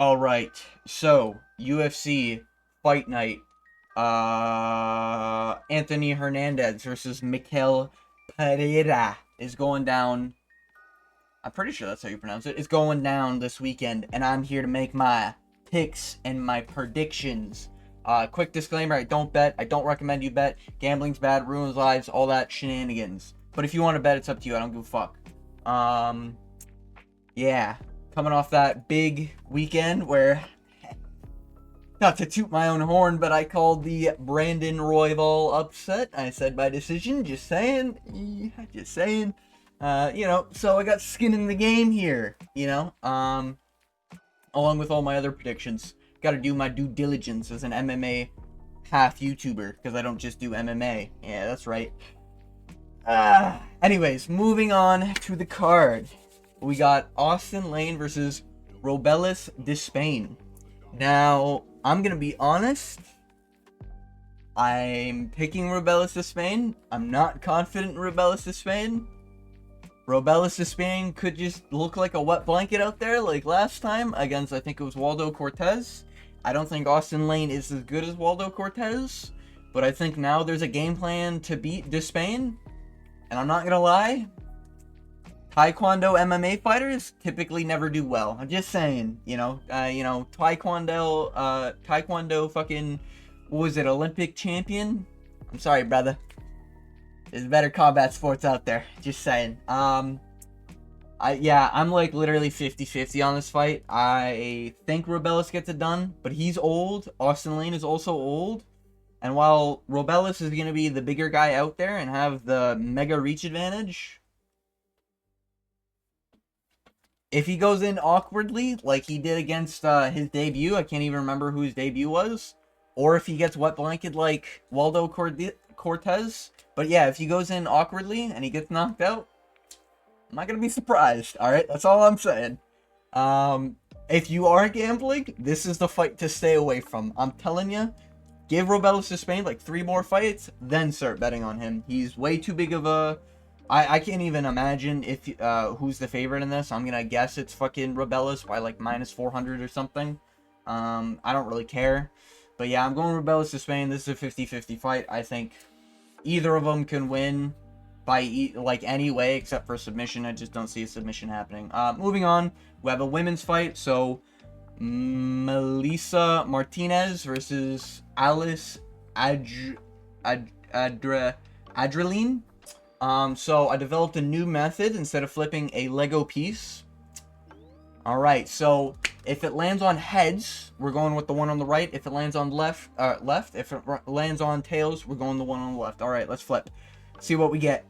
All right. So, UFC Fight Night. Anthony Hernandez versus Mikel Pereira is going down. I'm pretty sure that's how you pronounce it. It's going down this weekend, and I'm here to make my picks and my predictions. Quick disclaimer: I don't bet. I don't recommend you bet. Gambling's bad, ruins lives, all that shenanigans. But if you want to bet, it's up to you. I don't give a fuck. Yeah, coming off that big weekend where, not to toot my own horn, but I called the Brandon Royval upset. I said by decision, just saying, just saying. So I got skin in the game here, along with all my other predictions. Got to do my due diligence as an MMA half YouTuber, because I don't just do MMA. Yeah, that's right. Anyways, moving on to the card. We got Austin Lane versus Robelis Despain. Now, I'm going to be honest. I'm picking Robelis Despain. I'm not confident in Robelis Despain. Robelis Despain could just look like a wet blanket out there like last time against, I think it was Waldo Cortez. I don't think Austin Lane is as good as Waldo Cortez. But I think now there's a game plan to beat Despain. And I'm not going to lie. Taekwondo MMA fighters typically never do well. I'm just saying, Taekwondo fucking, what was it, Olympic champion? I'm sorry, brother. There's better combat sports out there. Just saying. I'm like literally 50-50 on this fight. I think Robelis gets it done, but he's old. Austin Lane is also old. And while Robelis is going to be the bigger guy out there and have the mega reach advantage, if he goes in awkwardly, like he did against his debut, I can't even remember who his debut was, or if he gets wet blanket like Waldo Cortez. But yeah, if he goes in awkwardly and he gets knocked out, I'm not going to be surprised, alright? That's all I'm saying. If you are gambling, this is the fight to stay away from. I'm telling you, give Robelis Despain like 3 more fights, then start betting on him. He's way too big of a... I can't even imagine if who's the favorite in this. I'm gonna guess it's fucking Robelis by like minus 400 or something. I don't really care. But yeah, I'm going Robelis Despain. This is a 50-50 fight. I think either of them can win by like any way except for submission. I just don't see a submission happening. Moving on, we have a women's fight. So Melissa Martinez versus Alice Adreline. So I developed a new method instead of flipping a Lego piece. Alright, so if it lands on heads, we're going with the one on the right. If it lands on left. If it lands on tails, we're going the one on the left. Alright, let's flip. See what we get.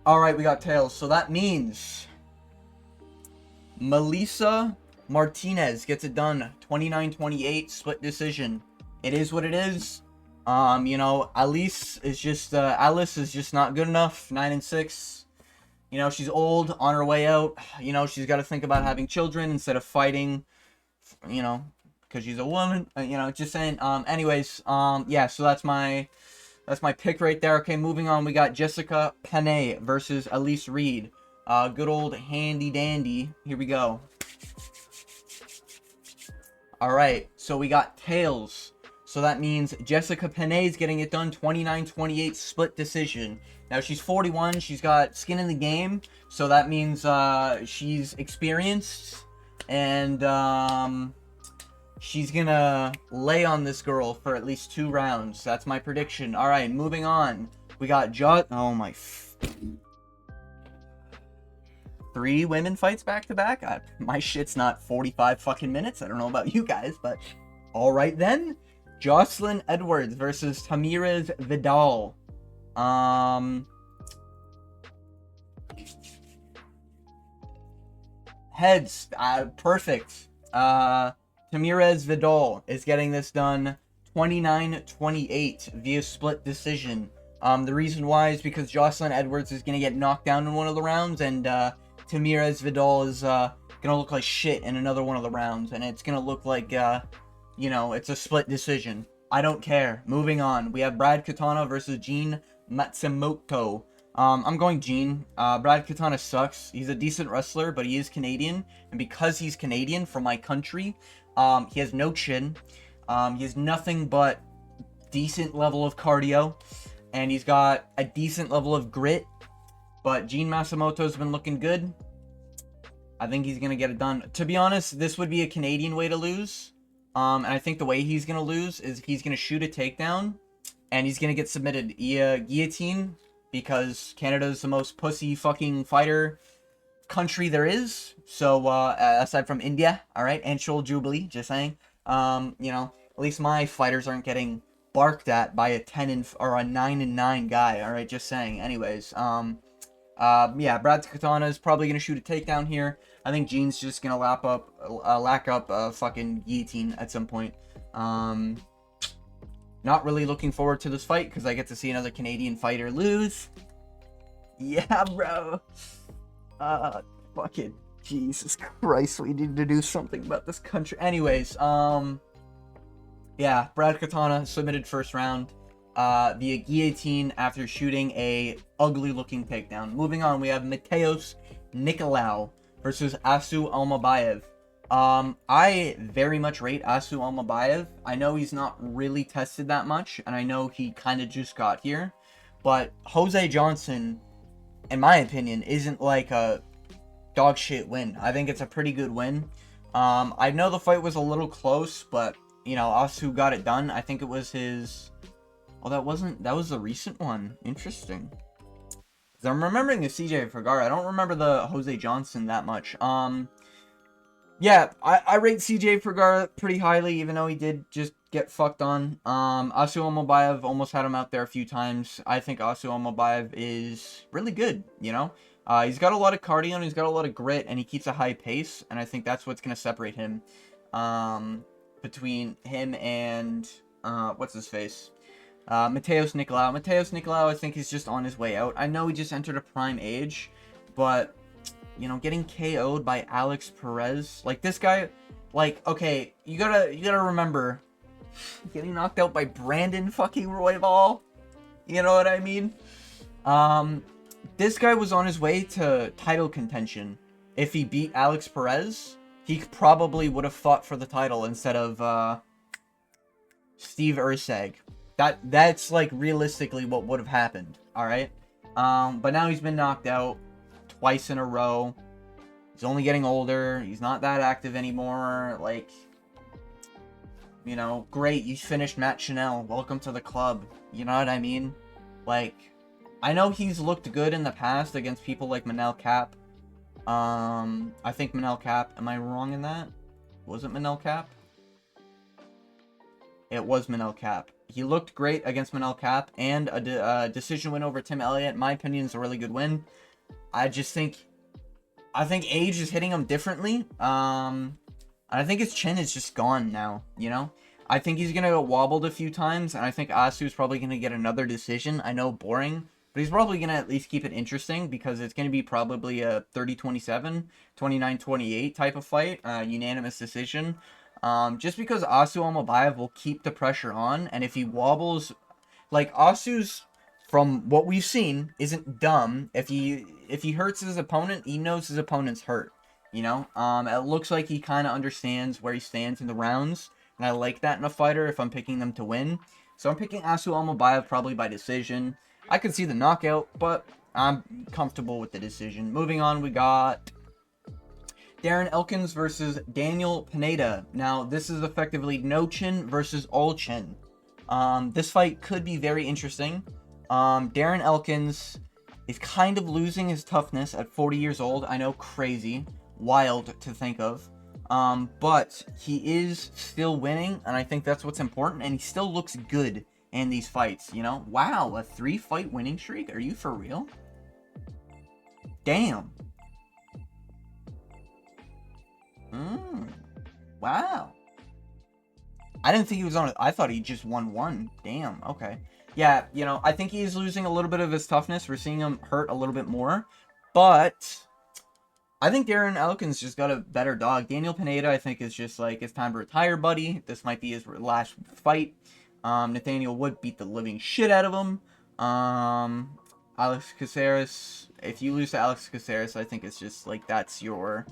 Alright, we got tails. So that means Melissa Martinez gets it done. 29-28, split decision. It is what it is. Alice is just not good enough. 9-6. She's old, on her way out. She's got to think about having children instead of fighting, because she's a woman. Just saying. Yeah, so that's my pick right there. Okay, moving on. We got Jessica Penne versus Elise Reed. Good old handy dandy. Here we go. All right, so we got tails. So that means Jessica Penne is getting it done, 29-28 split decision. Now she's 41, she's got skin in the game, so that means she's experienced, and she's gonna lay on this girl for at least 2 rounds. That's my prediction. All right, moving on. We got oh my... 3 women fights back to back? My shit's not 45 fucking minutes. I don't know about you guys, but all right then. Jocelyn Edwards versus Tamirez Vidal. Heads. Perfect. Tamirez Vidal is getting this done 29-28 via split decision. The reason why is because Jocelyn Edwards is going to get knocked down in one of the rounds, and Tamirez Vidal is going to look like shit in another one of the rounds, and it's going to look like... it's a split decision. I don't care. Moving on. We have Brad Katana versus Gene Matsumoto. I'm going Gene. Brad Katana sucks. He's a decent wrestler, but he is Canadian, and because he's Canadian from my country, he has no chin. He has nothing but decent level of cardio, and he's got a decent level of grit. But Gene Matsumoto's been looking good. I think he's gonna get it done. To be honest, this would be a Canadian way to lose. And I think the way he's gonna lose is he's gonna shoot a takedown, and he's gonna get submitted guillotine, because Canada's the most pussy fucking fighter country there is. So aside from India, all right, and Shoal Jubilee, just saying. You know, at least my fighters aren't getting barked at by a 10 or a 9-9 guy. All right, just saying. Anyways, yeah, Brad Katana is probably gonna shoot a takedown here. I think Gene's just gonna lack up a fucking guillotine at some point. Not really looking forward to this fight because I get to see another Canadian fighter lose. Yeah, bro. Fucking Jesus Christ, we need to do something about this country. Anyways, yeah, Brad Katana submitted first round via guillotine after shooting a ugly looking takedown. Moving on, we have Mateos Nicolau versus Asu Almabayev. I very much rate Asu Almabayev. I know he's not really tested that much, and I know he kind of just got here, but Jose Johnson, in my opinion, isn't like a dog shit win. I think it's a pretty good win. I know the fight was a little close, but you know, Asu got it done. I think it was his... Oh, that was the recent one. Interesting. Because I'm remembering the CJ Vergara. I don't remember the Jose Johnson that much. Yeah, I rate CJ Vergara pretty highly, even though he did just get fucked on. Asu Almabayev almost had him out there a few times. I think Asu Almabayev is really good, you know? He's got a lot of cardio, and he's got a lot of grit, and he keeps a high pace, and I think that's what's going to separate him between him and, what's his face? Mateos Nicolau. Mateos Nicolau, I think he's just on his way out. I know he just entered a prime age, but... You know, getting KO'd by Alex Perez, like this guy, like, okay, you gotta remember, getting knocked out by Brandon fucking Royval, you know what I mean? This guy was on his way to title contention. If he beat Alex Perez, he probably would have fought for the title instead of Steve Ursag. That's like realistically what would have happened. All right, but now he's been knocked out twice in a row. He's only getting older. He's not that active anymore. Like, you know, great. You finished Matt Chanel. Welcome to the club. You know what I mean? Like, I know he's looked good in the past against people like Manel Cap. I think Manel Cap. Am I wrong in that? Was it Manel Cap? It was Manel Cap. He looked great against Manel Cap, and a decision win over Tim Elliott. In my opinion, is a really good win. I think age is hitting him differently. And I think his chin is just gone now, you know? I think he's going to get wobbled a few times, and I think Asu's probably going to get another decision. I know, boring, but he's probably going to at least keep it interesting, because it's going to be probably a 30-27, 29-28 type of fight, unanimous decision. Just because Asu Almabayev will keep the pressure on, and if he wobbles, like, Asu's, from what we've seen, isn't dumb. If he hurts his opponent, he knows his opponent's hurt, you know? It looks like he kind of understands where he stands in the rounds, and I like that in a fighter if I'm picking them to win. So I'm picking Asu Almabayev probably by decision. I could see the knockout, but I'm comfortable with the decision. Moving on, we got Darren Elkins versus Daniel Pineda. Now, this is effectively no chin versus all chin. This fight could be very interesting. Darren Elkins is kind of losing his toughness at 40 years old. I know, crazy, wild to think of. But he is still winning, and I think that's what's important, and he still looks good in these fights, you know? Wow, a 3-fight winning streak? Are you for real? Damn. Wow. I didn't think he was on it. I thought he just won one. Damn, okay. Yeah, you know, I think he's losing a little bit of his toughness. We're seeing him hurt a little bit more. But I think Darren Elkins just got a better dog. Daniel Pineda, I think, is just like, it's time to retire, buddy. This might be his last fight. Nathaniel Wood beat the living shit out of him. Alex Caceres. If you lose to Alex Caceres, I think it's just like that's your...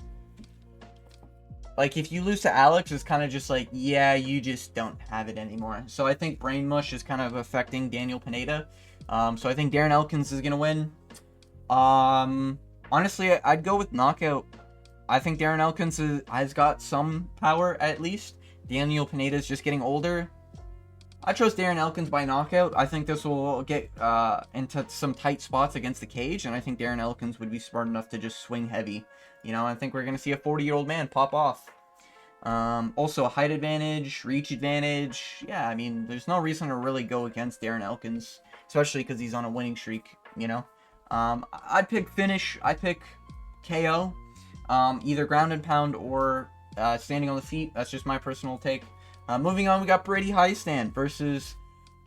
Like, if you lose to Alex, it's kind of just like, yeah, you just don't have it anymore. So I think Brain Mush is kind of affecting Daniel Pineda. So I think Darren Elkins is going to win. Honestly, I'd go with knockout. I think Darren Elkins has got some power, at least. Daniel Pineda is just getting older. I trust Darren Elkins by knockout. I think this will get into some tight spots against the cage, and I think Darren Elkins would be smart enough to just swing heavy. You know, I think we're going to see a 40-year-old man pop off. Also, a height advantage, reach advantage. Yeah, I mean, there's no reason to really go against Darren Elkins, especially because he's on a winning streak, you know. I'd pick finish. I'd pick KO. Either ground and pound or standing on the feet. That's just my personal take. Moving on, we got Brady Hiestand versus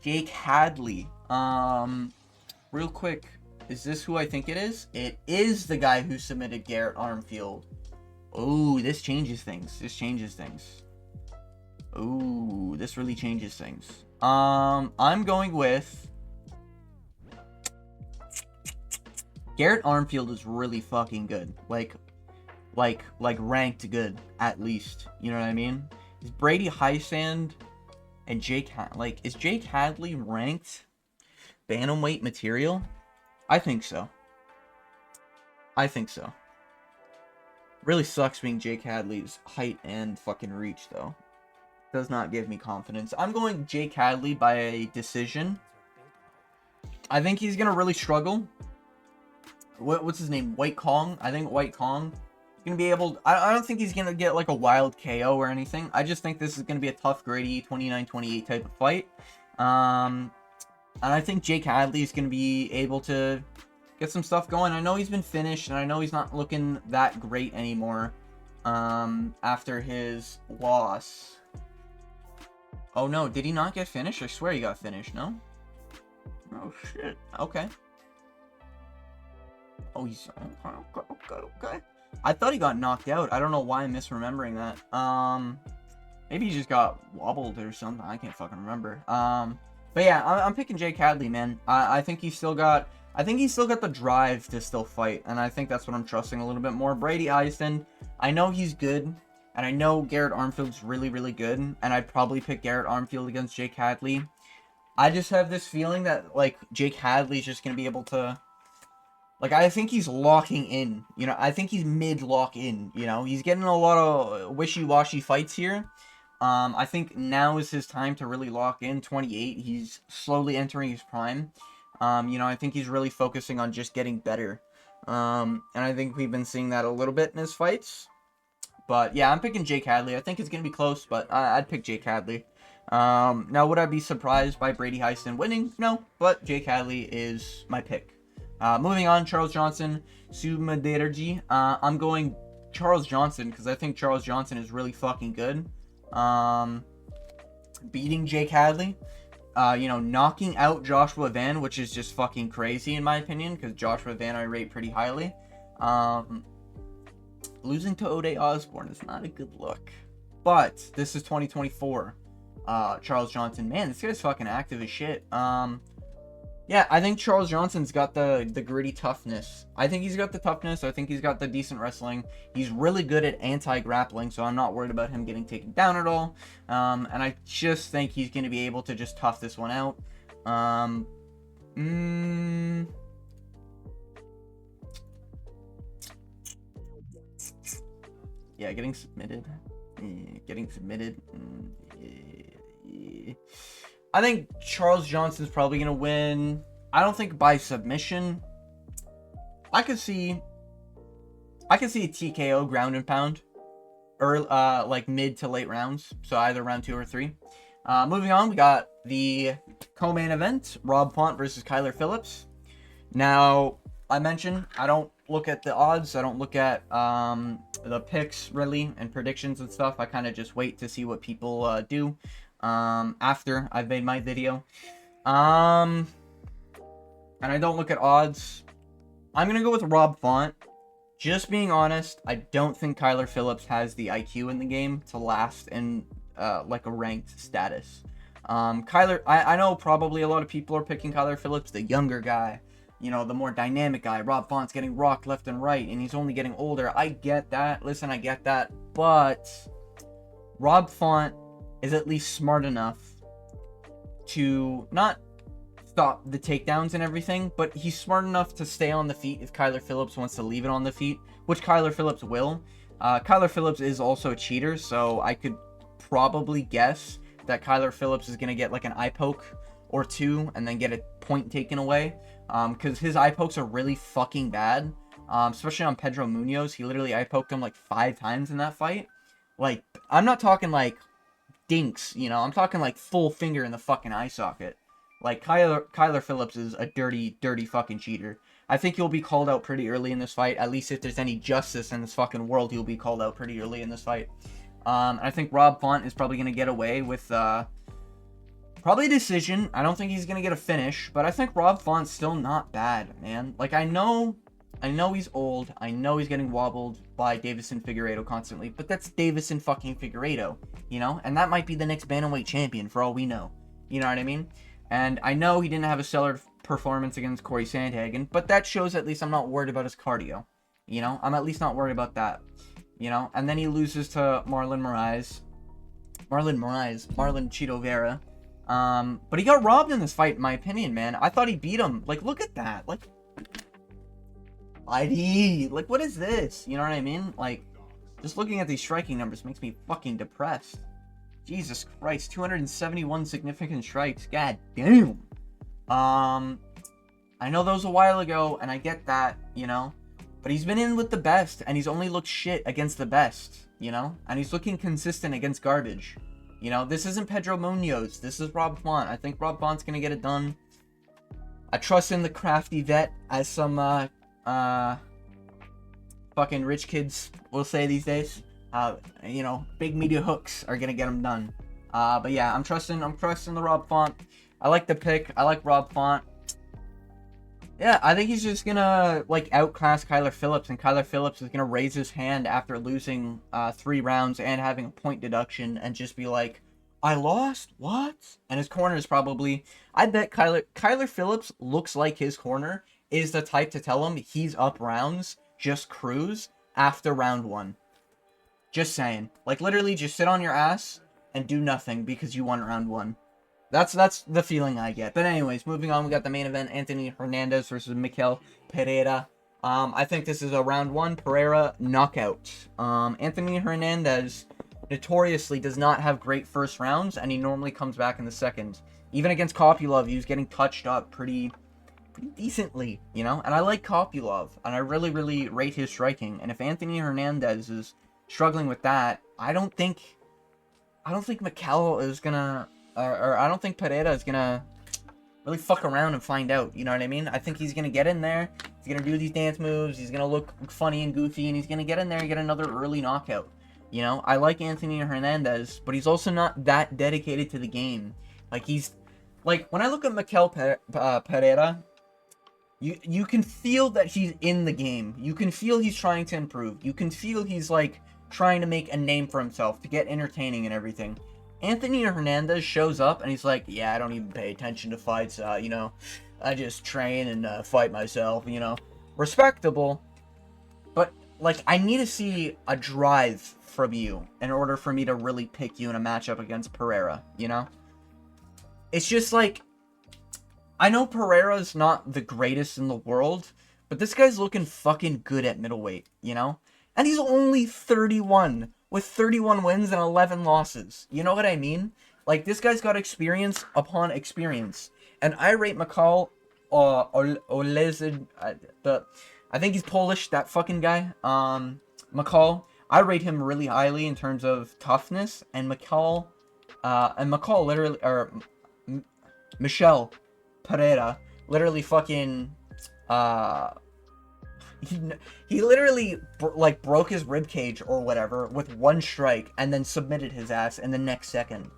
Jake Hadley. Real quick, is this who I think it is? It is the guy who submitted Garrett Armfield. Oh, this changes things. This changes things. Oh, this really changes things. I'm going with... Garrett Armfield is really fucking good. Like ranked good, at least. You know what I mean? Is Brady Hiestand and is Jake Hadley ranked bantamweight material? I think so. I think so. Really sucks being Jake Hadley's height and fucking reach, though. Does not give me confidence. I'm going Jake Hadley by a decision. I think he's gonna really struggle. What's his name? White Kong? I think White Kong is gonna be able... I don't think he's gonna get like a wild KO or anything. I just think this is gonna be a tough, gritty 29-28 type of fight. And I think Jake Hadley is gonna be able to get some stuff going. I know he's been finished, and I know he's not looking that great anymore after his loss. Oh no, did he not get finished? I swear he got finished, no? Oh shit, okay. Oh, he's... Okay. I thought he got knocked out. I don't know why I'm misremembering that. Maybe he just got wobbled or something. I can't fucking remember. But yeah, I'm picking Jake Hadley, man. I think he's still got... I think he's still got the drive to still fight, and I think that's what I'm trusting a little bit more. Brady Hiestand, I know he's good, and I know Garrett Armfield's really, really good, and I'd probably pick Garrett Armfield against Jake Hadley. I just have this feeling that, like, Jake Hadley's just going to be able to... Like, I think he's locking in, you know, I think he's mid-lock-in, you know, he's getting a lot of wishy-washy fights here. I think now is his time to really lock in. 28, he's slowly entering his prime. You know, I think he's really focusing on just getting better. And I think we've been seeing that a little bit in his fights. But, yeah, I'm picking Jake Hadley. I think it's going to be close, but I'd pick Jake Hadley. Now, would I be surprised by Brady Hiestand winning? No, but Jake Hadley is my pick. Moving on, Charles Johnson, Sumaderji. I'm going Charles Johnson because I think Charles Johnson is really fucking good. Beating Jake Hadley. You know, knocking out Joshua Van, which is just fucking crazy in my opinion, because Joshua Van I rate pretty highly. Losing to Ode Osborne is not a good look. But this is 2024. Charles Johnson, man, this guy's fucking active as shit. Yeah, I think Charles Johnson's got the gritty toughness. I think he's got the toughness. I think he's got the decent wrestling. He's really good at anti-grappling, so I'm not worried about him getting taken down at all. And I just think he's going to be able to just tough this one out. Yeah, getting submitted. I think Charles Johnson's probably going to win. I don't think by submission. I could see a TKO ground and pound. Or like mid to late rounds. So either round 2 or 3. Moving on, we got the co-main event. Rob Font versus Kyler Phillips. Now, I mentioned I don't look at the odds. I don't look at the picks really and predictions and stuff. I kind of just wait to see what people do. After I've made my video. And I don't look at odds. I'm going to go with Rob Font. Just being honest, I don't think Kyler Phillips has the IQ in the game to last in, like a ranked status. I know probably a lot of people are picking Kyler Phillips, the younger guy. you know, the more dynamic guy. Rob Font's getting rocked left and right, and he's only getting older. I get that. Listen, I get that. But Rob Font is at least smart enough to not stop the takedowns and everything, but he's smart enough to stay on the feet if Kyler Phillips wants to leave it on the feet, which Kyler Phillips will. Kyler Phillips is also a cheater, so I could probably guess that Kyler Phillips is going to get like an eye poke or two and then get a point taken away, because his eye pokes are really fucking bad, especially on Pedro Munoz. He literally eye poked him like 5 times in that fight. Like, I'm not talking like dinks, you know, I'm talking like full finger in the fucking eye socket. Like, Kyler Phillips is a dirty, dirty fucking cheater. I think he'll be called out pretty early in this fight. At least if there's any justice in this fucking world, he'll be called out pretty early in this fight. I think Rob Font is probably going to get away with probably a decision. I don't think he's going to get a finish, but I think Rob Font's still not bad, man. Like, I know he's old. I know he's getting wobbled by Davison Figueiredo constantly, but that's Davison fucking Figueiredo, you know? And that might be the next bantamweight champion for all we know. You know what I mean? And I know he didn't have a stellar performance against Corey Sandhagen, but that shows at least I'm not worried about his cardio. You know? I'm at least not worried about that. You know? And then he loses to Marlon Chito Vera. But he got robbed in this fight, in my opinion, man. I thought he beat him. Like, look at that. Like, ID. Like, what is this? You know what I mean? Like, just looking at these striking numbers makes me fucking depressed. Jesus Christ, 271 significant strikes. God damn. I know that was a while ago, and I get that, you know. But he's been in with the best, and he's only looked shit against the best, you know. And he's looking consistent against garbage. You know, this isn't Pedro Munoz. This is Rob Font. I think Rob Font's going to get it done. I trust in the crafty vet, as some fucking rich kids will say these days. You know, big media hooks are gonna get him done. But yeah, I'm trusting the Rob Font. I like the pick. I like Rob Font. Yeah, I think he's just gonna like outclass Kyler Phillips, and Kyler Phillips is gonna raise his hand after losing 3 rounds and having a point deduction, and just be like, "I lost? What?" And his corner is probably, I bet Kyler Phillips looks like his corner is the type to tell him he's up rounds, just cruise after round 1. Just saying. Like, literally, just sit on your ass and do nothing because you won round 1. That's the feeling I get. But anyways, moving on, we got the main event, Anthony Hernandez versus Mikel Pereira. I think this is a round 1 Pereira knockout. Anthony Hernandez notoriously does not have great first rounds, and he normally comes back in the second. Even against Kopylov, he was getting touched up pretty decently, you know? And I like Kopylov, and I really, really rate his striking. And if Anthony Hernandez is struggling with that, I don't think Mikel is gonna, or I don't think Pereira is gonna really fuck around and find out, you know what I mean? I think he's gonna get in there, he's gonna do these dance moves, he's gonna look funny and goofy, and he's gonna get in there and get another early knockout. You know, I like Anthony Hernandez, but he's also not that dedicated to the game. Like, he's, like, when I look at Mikel Pereira, you can feel that he's in the game. You can feel he's trying to improve. You can feel he's, like, trying to make a name for himself, to get entertaining and everything. Anthony Hernandez shows up, and he's like, yeah, I don't even pay attention to fights, you know, I just train and fight myself, you know. Respectable, but, like, I need to see a drive from you in order for me to really pick you in a matchup against Pereira, you know? It's just, like, I know Pereira's not the greatest in the world, but this guy's looking fucking good at middleweight, you know? And he's only 31, with 31 wins and 11 losses. You know what I mean? Like, this guy's got experience upon experience. And I rate Mikel Oleszyn, I think he's Polish, that fucking guy. Mikel, I rate him really highly in terms of toughness. And Mikel literally, or Michel Pereira, literally fucking, he literally like broke his rib cage or whatever with 1 strike and then submitted his ass in the next second.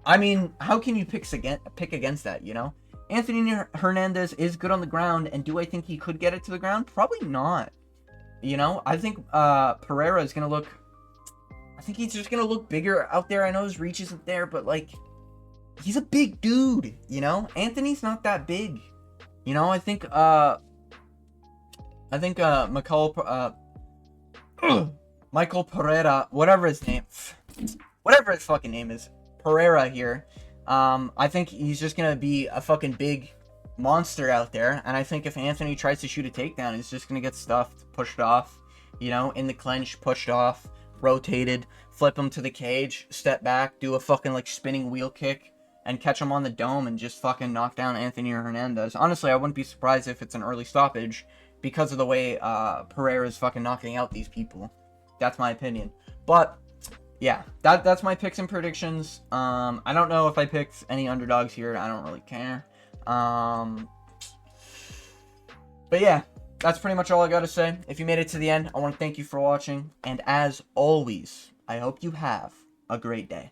I mean, how can you pick against that, you know? Anthony Hernandez is good on the ground, and do I think he could get it to the ground? Probably not. You know, I think Pereira is gonna look, I think he's just gonna look bigger out there. I know his reach isn't there, but like, he's a big dude, you know? Anthony's not that big. You know, I think Michael Pereira, whatever his fucking name is, Pereira here. I think he's just gonna be a fucking big monster out there, and I think if Anthony tries to shoot a takedown, he's just gonna get stuffed, pushed off, you know, in the clinch, pushed off, rotated, flip him to the cage, step back, do a fucking like spinning wheel kick, and catch him on the dome and just fucking knock down Anthony Hernandez. Honestly, I wouldn't be surprised if it's an early stoppage because of the way Pereira is fucking knocking out these people. That's my opinion. But yeah, that's my picks and predictions. I don't know if I picked any underdogs here. I don't really care. But yeah, that's pretty much all I gotta say. If you made it to the end, I want to thank you for watching. And as always, I hope you have a great day.